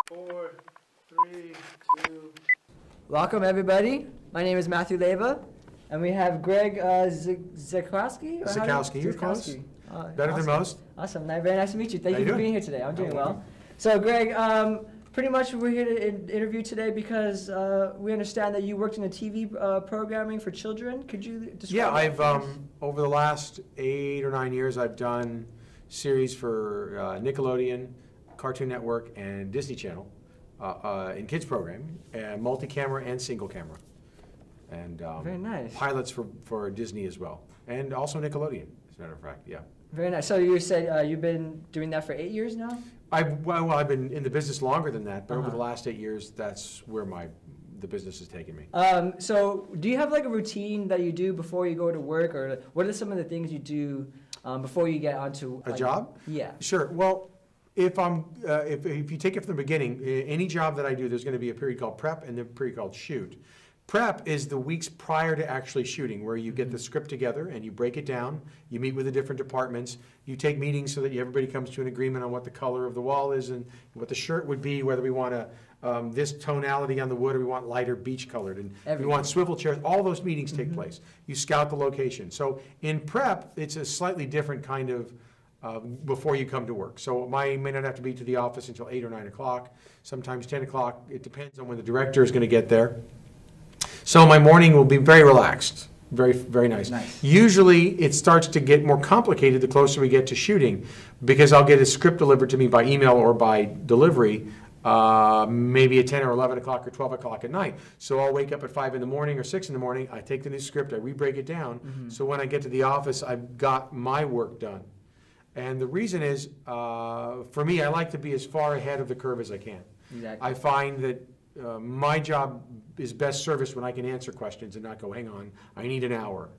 4, 3, 2. Welcome, everybody. My name is Matthew Leva, and we have Greg Zakowski. Zakowski, you're close. Better awesome. than most. Awesome. Very nice to meet you. Thank How you you for doing? being here today. I'm doing well. welcome. So, Greg, pretty much we're here to interview today because we understand that you worked in a TV programming for children. Could you describe Yeah, that I've for us? over the last 8 or 9 years, I've done series for Nickelodeon, Cartoon Network, and Disney Channel in kids programming, multi-camera and single camera, and Very nice. pilots for Disney as well, and also Nickelodeon, as a matter of fact. Yeah. Very nice. So you said you've been doing that for 8 years now? I've been in the business longer than that, but over the Uh-huh. last 8 years, that's where the business has taken me. So do you have like a routine that you do before you go to work, or what are some of the things you do before you get onto A job? Yeah. Sure. Well, if you take it from the beginning, any job that I do, there's going to be a period called prep and then a period called shoot. Prep is the weeks prior to actually shooting, where you get the script together and you break it down. You meet with the different departments. You take meetings so that everybody comes to an agreement on what the color of the wall is and what the shirt would be, whether we want this tonality on the wood or we want lighter beach colored, and we Everything. want swivel chairs. All those meetings take place. You scout the location. So in prep, it's a slightly different kind of before you come to work. So I may not have to be to the office until 8 or 9 o'clock, sometimes 10 o'clock. It depends on when the director is going to get there. So my morning will be very relaxed, very, very nice. Nice. Usually it starts to get more complicated the closer we get to shooting, because I'll get a script delivered to me by email or by delivery, maybe at 10 or 11 o'clock or 12 o'clock at night. So I'll wake up at 5 in the morning or 6 in the morning, I take the new script, I re-break it down, so when I get to the office, I've got my work done. And the reason is, for me, I like to be as far ahead of the curve as I can. Exactly. I find that my job is best serviced when I can answer questions and not go, hang on, I need an hour.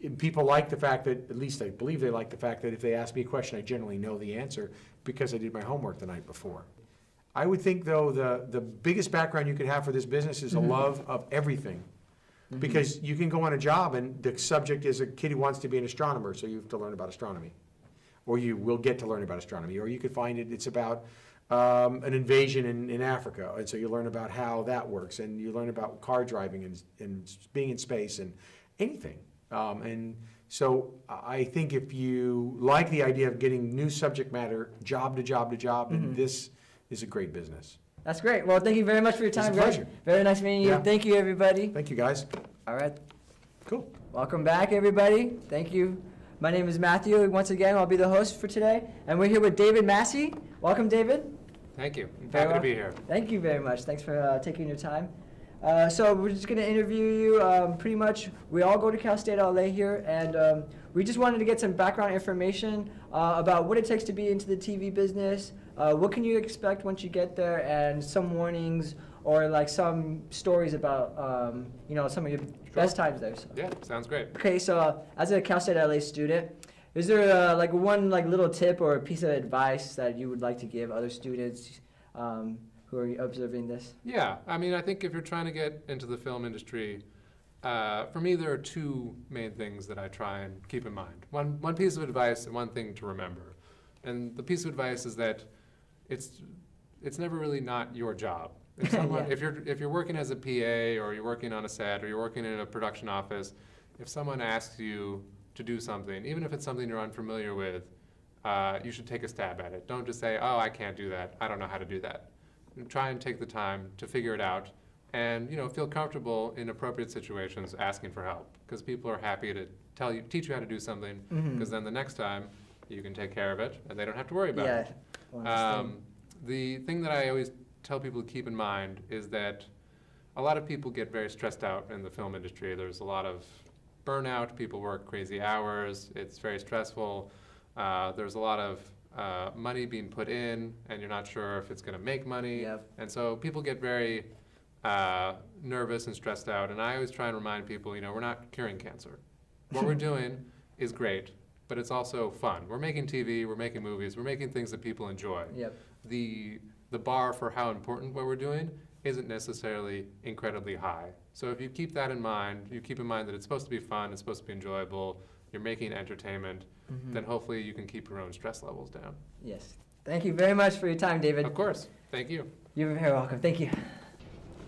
And people like the fact that, at least I believe they like the fact that if they ask me a question, I generally know the answer because I did my homework the night before. I would think, though, the biggest background you could have for this business is a love of everything. Because you can go on a job and the subject is a kid who wants to be an astronomer, so you have to learn about astronomy. Or you will get to learn about astronomy. Or you could find it's about an invasion in Africa, and so you learn about how that works, and you learn about car driving and being in space and anything. And so I think if you like the idea of getting new subject matter, job to job to job, then this is a great business. That's great. Well, thank you very much for your time, a Greg. pleasure. Very nice meeting you. Yeah. Thank you, everybody. Thank you, guys. All right. Cool. Welcome back, everybody. Thank you. My name is Matthew. Once again, I'll be the host for today. And we're here with David Massey. Welcome, David. Thank you. Very Happy well. to be here. Thank you very much. Thanks for taking your time. So we're just going to interview you. Pretty much, we all go to Cal State LA here, and we just wanted to get some background information about what it takes to be into the TV business. What can you expect once you get there, and some warnings or like some stories about some of your best times there. So. Yeah, sounds great. Okay, so as a Cal State LA student, is there one little tip or a piece of advice that you would like to give other students who are observing this? Yeah, I mean, I think if you're trying to get into the film industry, for me, there are two main things that I try and keep in mind. One piece of advice and one thing to remember. And the piece of advice is that it's never really not your job. If someone, Yeah. if you're working as a PA or you're working on a set or you're working in a production office, if someone asks you to do something, even if it's something you're unfamiliar with, you should take a stab at it. Don't just say, oh, I can't do that. I don't know how to do that. And try and take the time to figure it out and feel comfortable in appropriate situations asking for help, because people are happy to teach you how to do something, because then the next time you can take care of it and they don't have to worry about it. The thing that I always tell people to keep in mind is that a lot of people get very stressed out in the film industry. There's a lot of burnout. People work crazy hours. It's very stressful. There's a lot of money being put in, and you're not sure if it's going to make money. Yep. And so people get very nervous and stressed out. And I always try and remind people, we're not curing cancer. What we're doing is great, but it's also fun. We're making TV, we're making movies, we're making things that people enjoy. Yep. The bar for how important what we're doing isn't necessarily incredibly high. So if you keep that in mind, you keep in mind that it's supposed to be fun, it's supposed to be enjoyable, you're making entertainment, then hopefully you can keep your own stress levels down. Yes. Thank you very much for your time, David. Of course. Thank you. You're very welcome. Thank you.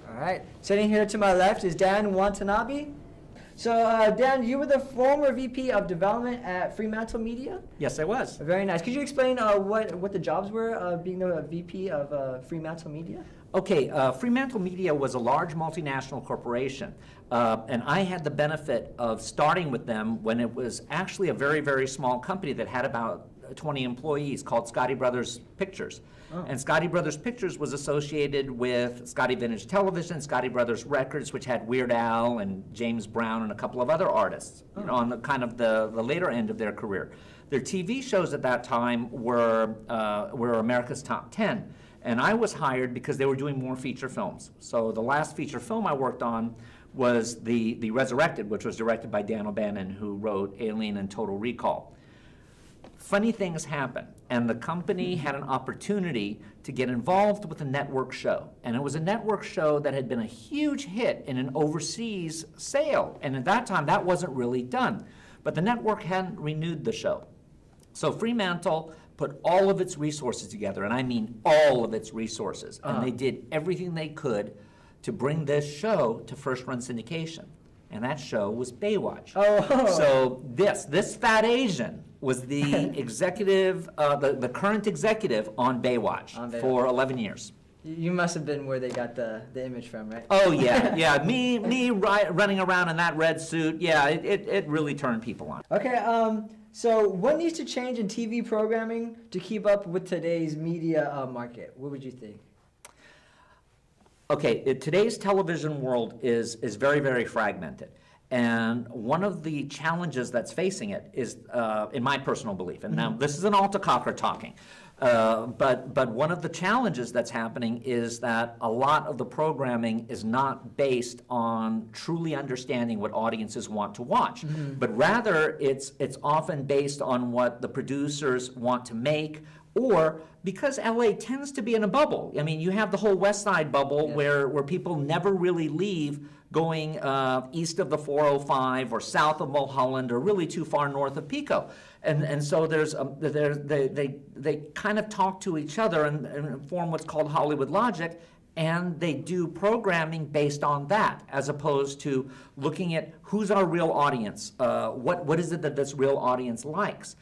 All right. Sitting here to my left is Dan Watanabe. So, Dan, you were the former VP of Development at Fremantle Media. Yes, I was. Very nice. Could you explain what the jobs were being the VP of Fremantle Media? Okay, Fremantle Media was a large multinational corporation, and I had the benefit of starting with them when it was actually a very, very small company that had about 20 employees called Scotty Brothers Pictures. Oh. And Scotty Brothers Pictures was associated with Scotty Vintage Television, Scotty Brothers Records, which had Weird Al and James Brown and a couple of other artists, you know, on the kind of the later end of their career. Their TV shows at that time were America's Top 10. And I was hired because they were doing more feature films. So the last feature film I worked on was the Resurrected, which was directed by Dan O'Bannon, who wrote Alien and Total Recall. Funny things happen, and the company had an opportunity to get involved with a network show. And it was a network show that had been a huge hit in an overseas sale. And at that time, that wasn't really done. But the network hadn't renewed the show. So Fremantle put all of its resources together, and I mean all of its resources, and they did everything they could to bring this show to first-run syndication. And that show was Baywatch. Oh. So this fat Asian was the executive, the current executive on Baywatch, On Baywatch. for 11 years. You must have been where they got the image from, right? Oh yeah, yeah. Me running around in that red suit. Yeah, it really turned people on. Okay, so what needs to change in TV programming to keep up with today's media market? What would you think? Okay, today's television world is very, very fragmented. And one of the challenges that's facing it is, in my personal belief, and now this is an Alta Cocker talking, but one of the challenges that's happening is that a lot of the programming is not based on truly understanding what audiences want to watch, but rather it's often based on what the producers want to make, or because LA tends to be in a bubble. I mean, you have the whole West Side bubble where people never really leave going east of the 405 or south of Mulholland or really too far north of Pico. And so they kind of talk to each other and form what's called Hollywood logic, and they do programming based on that, as opposed to looking at who's our real audience, what is it that this real audience likes.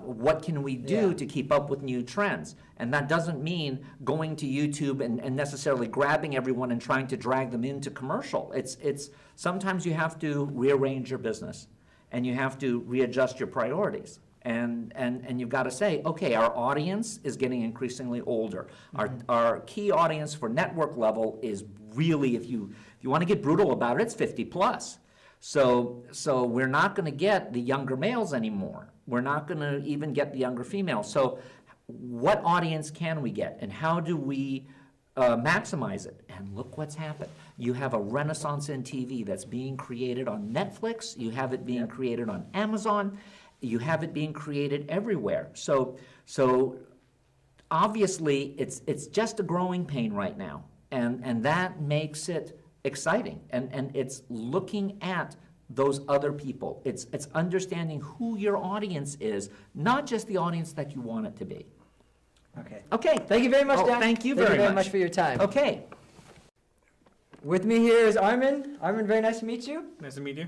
What can we do to keep up with new trends? And that doesn't mean going to YouTube and necessarily grabbing everyone and trying to drag them into commercial. It's sometimes you have to rearrange your business, and you have to readjust your priorities. And you've got to say, okay, our audience is getting increasingly older. Our key audience for network level is really, if you want to get brutal about it, it's 50 plus. So we're not going to get the younger males anymore. We're not going to even get the younger females. So what audience can we get, and how do we maximize it? And look what's happened. You have a renaissance in TV that's being created on Netflix. You have it being created on Amazon. You have it being created everywhere. So obviously it's just a growing pain right now, and that makes it exciting, and it's looking at those other people. It's understanding who your audience is, not just the audience that you want it to be. Okay. Okay. Thank you very much, Oh, Dan. thank you very very much. much for your time. Okay. With me here is Armin. Armin, very nice to meet you. Nice to meet you.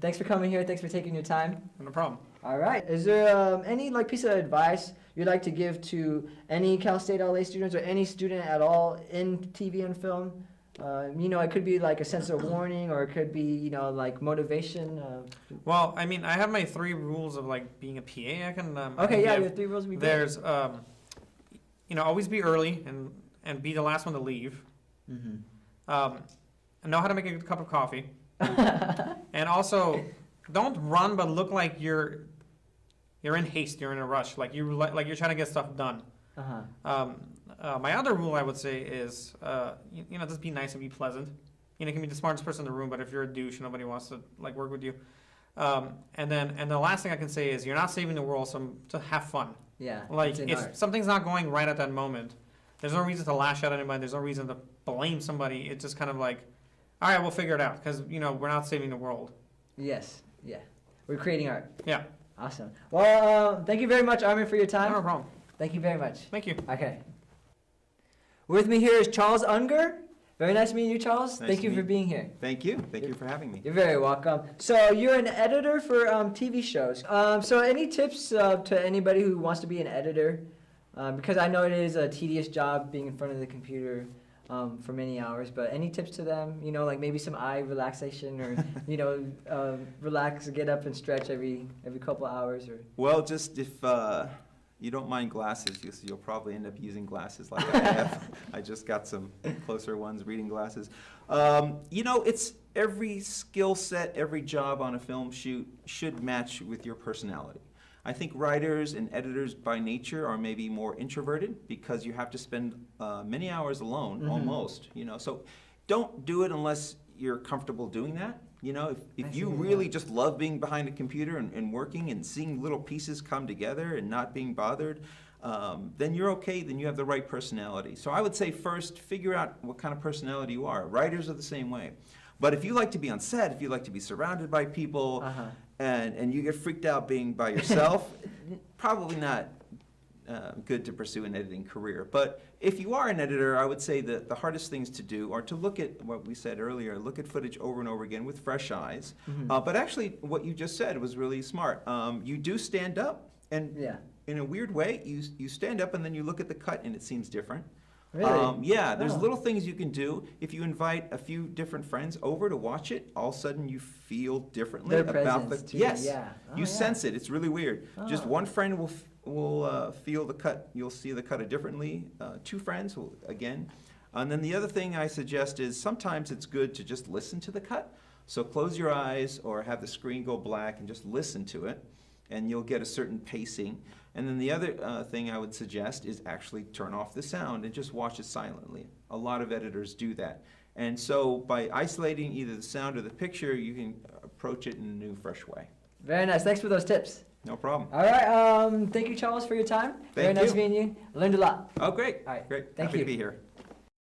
Thanks for coming here. Thanks for taking your time. No problem. All right. Is there any piece of advice you'd like to give to any Cal State LA students or any student at all in TV and film? It could be like a sense of warning, or it could be, like motivation. Well, I mean, I have my 3 rules of like being a PA. I can. Okay, yeah, give. your 3 rules would be great. There's, always be early and be the last one to leave. Know how to make a good cup of coffee, and also don't run, but look like you're in haste. You're in a rush, like you're trying to get stuff done. My other rule I would say is, just be nice and be pleasant. You can be the smartest person in the room, but if you're a douche, nobody wants to work with you. And the last thing I can say is, you're not saving the world, so to have fun. Yeah. Like, it's if something's not going right at that moment, there's no reason to lash out at anybody. There's no reason to blame somebody. It's just kind of like, all right, we'll figure it out, because we're not saving the world. Yes. Yeah. We're creating art. Yeah. Awesome. Well, thank you very much, Armin, for your time. No problem. Thank you very much. Thank you. Okay. With me here is Charles Unger. Very nice meeting you, Charles. Nice Thank to you for meet- being here. Thank you. Thank you for having me. You're very welcome. So you're an editor for TV shows. So any tips to anybody who wants to be an editor? Because I know it is a tedious job being in front of the computer for many hours. But any tips to them? You know, like maybe some eye relaxation, or you know, relax, get up and stretch every couple of hours, or. Well, just if you don't mind glasses, you'll probably end up using glasses like I have. I just got some closer ones, reading glasses. You know, it's every skill set, every job on a film shoot should match with your personality. I think writers and editors by nature are maybe more introverted because you have to spend many hours alone, almost, you know. So don't do it unless you're comfortable doing that. You know, if you really just love being behind a computer and working and seeing little pieces come together and not being bothered, then you're okay, then you have the right personality. So I would say first, figure out what kind of personality you are. Writers are the same way. But if you like to be on set, if you like to be surrounded by people, and you get freaked out being by yourself, probably not good to pursue an editing career. But if you are an editor, I would say that the hardest things to do are to look at what we said earlier, look at footage over and over again with fresh eyes. But actually, what you just said was really smart. You do stand up, and in a weird way, you stand up and then you look at the cut and it seems different. Really? Yeah, there's little things you can do. If you invite a few different friends over to watch it, all of a sudden you feel differently Their about the presence, too, yes. yeah. Oh, You yeah. sense it. It's really weird. Just Oh. one friend will feel the cut. You'll see the cut differently. Two friends will again. And then the other thing I suggest is sometimes it's good to just listen to the cut. So close your eyes or have the screen go black and just listen to it, and you'll get a certain pacing. And then the other thing I would suggest is actually turn off the sound and just watch it silently. A lot of editors do that. And so by isolating either the sound or the picture, you can approach it in a new, fresh way. Very nice. Thanks for those tips. No problem. All right. Thank you, Charles, for your time. Very Thank nice you. meeting you. I learned a lot. Oh, great. All right. Great. Thank Happy you. to be here.